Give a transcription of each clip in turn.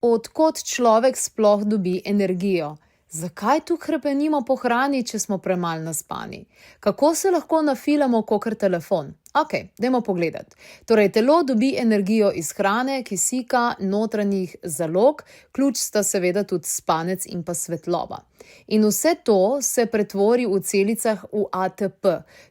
Od kod človek sploh dobi energijo? Zakaj tu hrepenimo po hrani, če smo premalo naspani? Kako se lahko nafilamo kakor telefon? Ok, dajmo pogledati. Torej, telo dobi energijo iz hrane, kisika, notranjih zalog, ključ sta seveda tudi spanec in pa svetloba. In vse to se pretvori v celicah v ATP.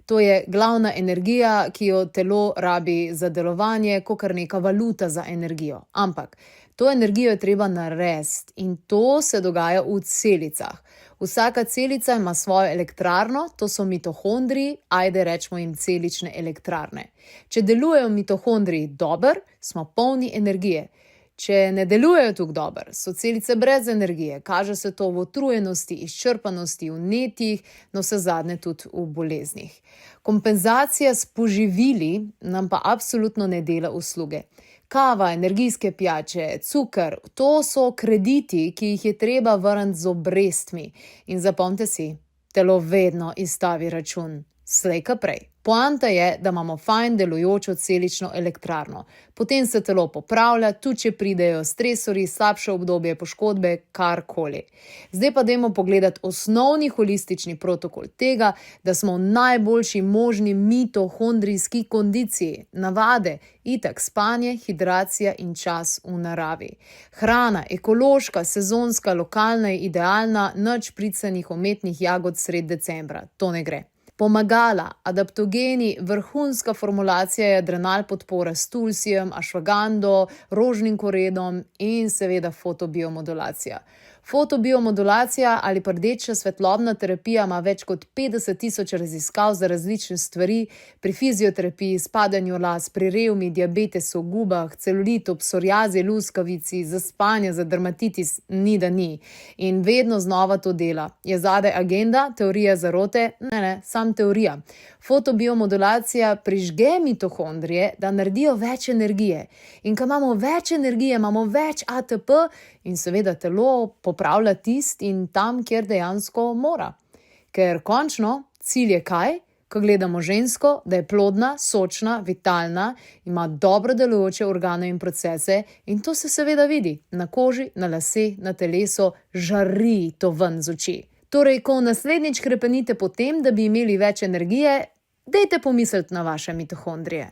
To je glavna energija, ki jo telo rabi za delovanje, kakor neka valuta za energijo. Ampak to energijo je treba narediti in to se dogaja v celicah. Vsaka celica ima svojo elektrarno, to so mitohondriji, ajde rečemo jim celične elektrarne. Če delujejo mitohondriji dobro, smo polni energije. Če ne delujejo tako dobro, so celice brez energije, kaže se to v utrujenosti, izčrpanosti, vnetjih, no vse zadnje tudi v boleznih. Kompenzacija s poživili nam pa absolutno ne dela usluge. Kava, energijske pijače, cuker, to so krediti, ki jih je treba vrniti z obrestmi. In zapomnite si, telo vedno izstavi račun, slej ka prej. Poanta je, da imamo fajn delujočo celično elektrarno. Potem se telo popravlja, tudi če pridejo stresori, slabše obdobje, poškodbe, karkoli. Zdaj pa dajmo pogledati osnovni holistični protokol tega, da smo v najboljši možni mitohondrijski kondiciji. Navade, itak spanje, hidracija in čas v naravi. Hrana, ekološka, sezonska, lokalna je idealna, nič pricanih umetnih jagod sred decembra. To ne gre. Pomagala, adaptogeni, vrhunska formulacija je adrenal podpora s tulsijem, ašvagando, rožnim koredom in seveda fotobiomodulacija. Fotobiomodulacija ali pa rdeča svetlobna terapija ima več kot 50.000 raziskav za različne stvari, pri fizioterapiji, spadanju las, pri revmi, diabetesu, gubah, celulitu, psoriazi, luskavici, za spanje, za dermatitis, ni da ni. In vedno znova to dela. Je zadaj agenda, teorija zarote? Ne, sam teorija. Fotobiomodulacija prižge mitohondrije, da naredijo več energije. In ko imamo več energije, imamo več ATP in seveda telo popravlja tist in tam, kjer dejansko mora. Ker končno cilj je kaj? Ko gledamo žensko, da je plodna, sočna, vitalna, ima dobro delujoče organe in procese in to se seveda vidi na koži, na lase, na telesu, žari to ven z oči. Torej, ko naslednjič hrepenite po tem, da bi imeli več energije, dajte pomisliti na vaše mitohondrije.